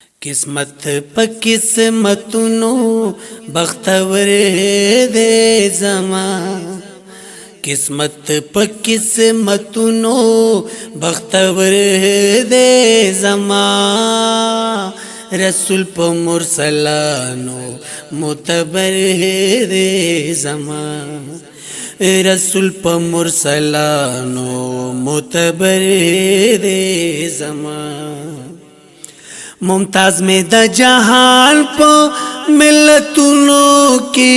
किस्मत प किस्मतुनो बख्तवर दे जमा। किस्मत प किस्मतुनो बख्तवर दे जमा। रसूल प मुरसलानो मुतबर दे जमा। रसूल प मुरसलानो मुतबर दे जमा। मुमताज में द जहान पो मिल्लतुनों की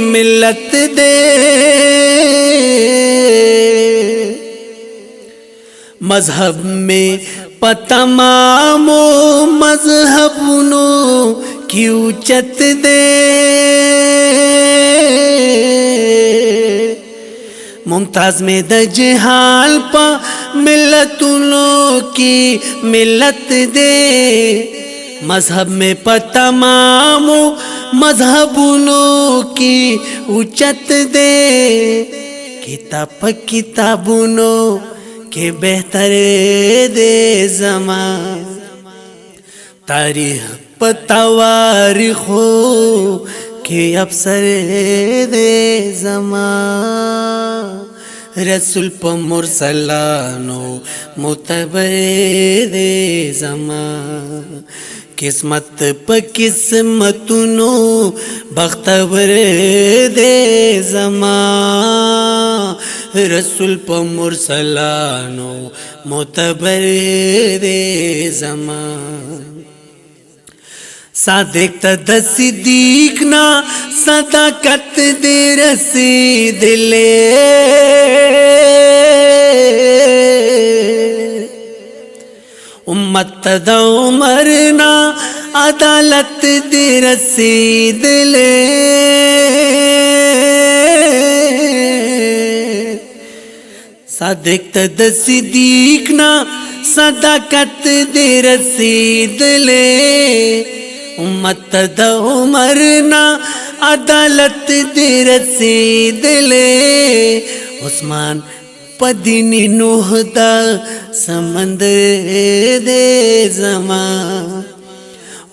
मिल्लत दे। मजहब में पतमामो मजहबुनों की उच्चत दे। मुमताज में द जहान पा मिल्लतुनों की मिल्लत दे। मजहब में पतमामो मजहबुनों की उच्चत दे। किताब किताबुनों के बेहतर दे जमा। तारीख पतवारिखो के अफसर दे जमा। रसूल प मुरसलानो मुतबर दे जमा। किस्मत प किस्मतुनो बख्तवर दे जमा। रसूल प मुरसलानो मुतबर दे जमा। सादिक तद सिद्दीक ना सदाकत दे रसीद ले। उम्मत तद उमर ना अदालत दे रसीद ले। सादिक तद सिद्दीक ना सदाकत दे रसीद ले। उम्मत द उमर ना अदालत दे रसीद ले। उस्मान पदीनी नूहदा समंदर दे जमा।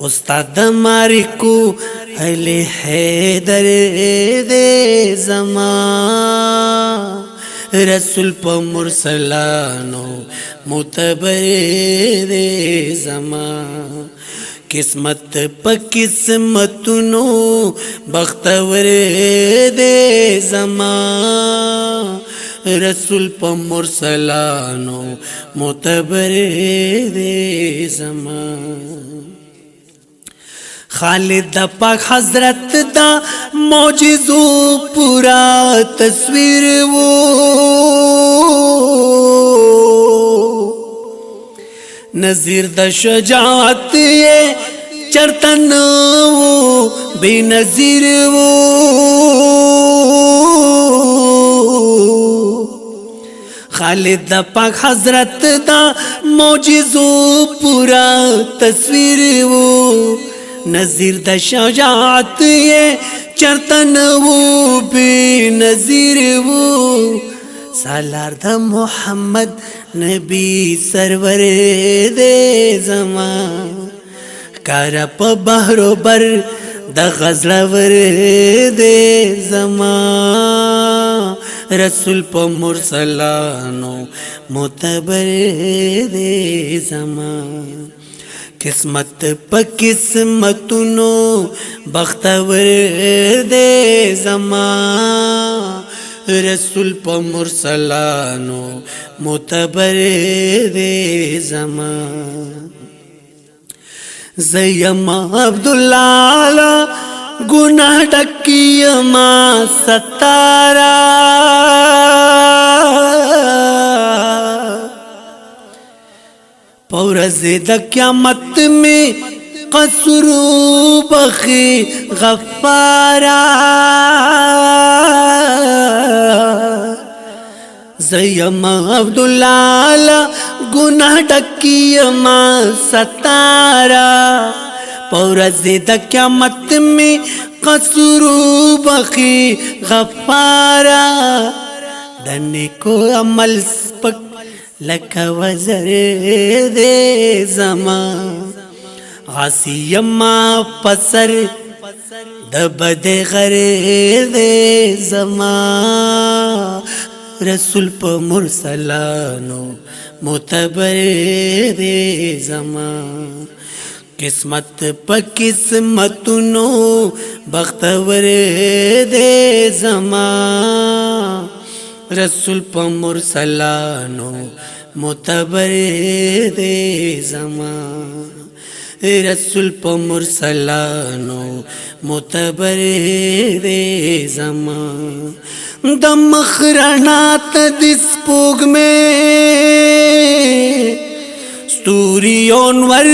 उस्ताद मारिकू अली हैदर दे जमा। रसूल प मुरसलानो मुतबर दे जमा। किस्मत प किस्मतुनो बख्तवर दे जमा। रसूल प मुरसलानो मुतबर दे जमा। खालिद पाक हजरत दा मौजिज़ो पूरा तस्वीर वो। नज़ीर द शजाअत ये चरतन वो बेनज़ीर वो। खालिद पाक हजरत दा मौजिज़ो पूरा तस्वीर वो। नज़ीर द शजाअत ये चरतन वो बेनज़ीर वो। सालार द मोहम्मद नबी सरवर दे जमा। कारप बहरो बर द गज़लवर दे जमा। रसूल प मुरसलानो मुतबर दे जमा। किस्मत प किस्मतुनो बख्तवर दे जमा। रसूल प मुरसलानो मुतबर दे जमा। ज़यमा अब्दुल्ला गुनाह डकियमा सतारा। पौरज़ द क़यामत में क़स्रू बख़ी गफ़ारा। ज़यमा अब्दुल्ला गुनाह डकियमा सतारा। पौरज़ द क़यामत में क़स्रू बख़ी गफ़ारा। डरने को अमल पक लख वज़र दे जमा। غاسیما پسر د بد غرض زما رسول په مرسلانو معتبر دے زما قسمت په قسمتونو بختور دے زما رسول په مرسلانو معتبر دے زما رسول په مرسلانو معتبر دے زما د مخرنات د سپوږمۍ ستوریون ور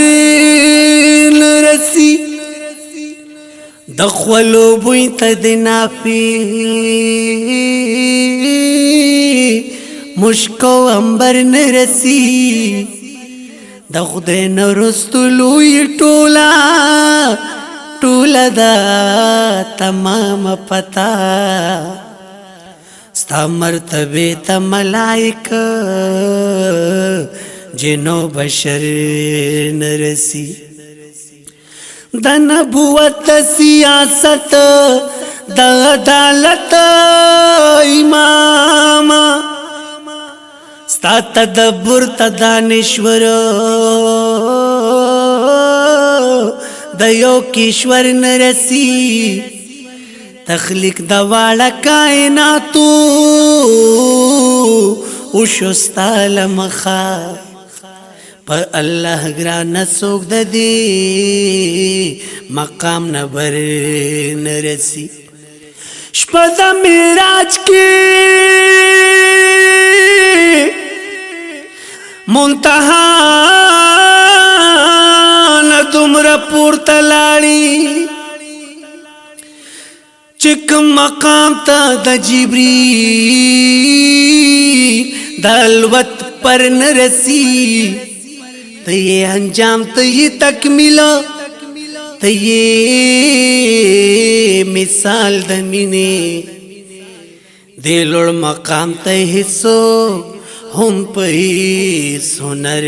لرسي د خولو بوی ته د نافي مشکو امبر نرسي د خدای نرستلوی ټوله دا تمام پتا ستا مرتبه ته ملائکه جنو بشر نرسی د نبوت سیاست د عدالت امام ستا تدبر ته دانشور د یو کیشور نرسی تخلیق د واړه کائناتو او شستال مخا پر الله ګران څوک د دې مقام نبر نرسی شپه د معراج کې منتها نه دومره پورته لاړی چکم مقام تا د جبریل د الوت پر نرسی ته انجام ته تکمیل ته مثال د مینې د لوړ مقام ته هیڅو هم په سونر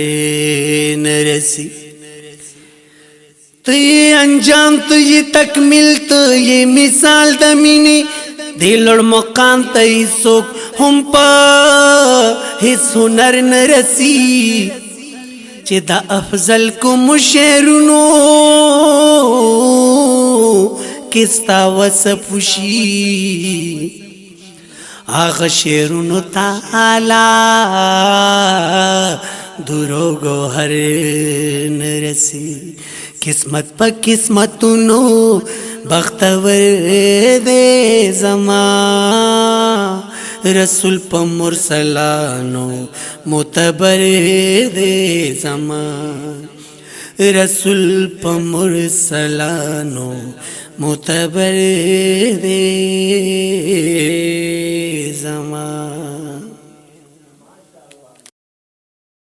نرسی ته انجام ته تکمیل ته مثال د مینې د لوړ مقام ته هیڅوک هم په هیڅ هنر نرسی چې د افضل کوم شعرونو کستا وصفشي هغه شعرونو تعالی درو گوهر نرسی قسمت پا قسمتونو بختور دے زما رسول پا مرسلانو معتبر دے زما رسول پا مرسلانو معتبر دے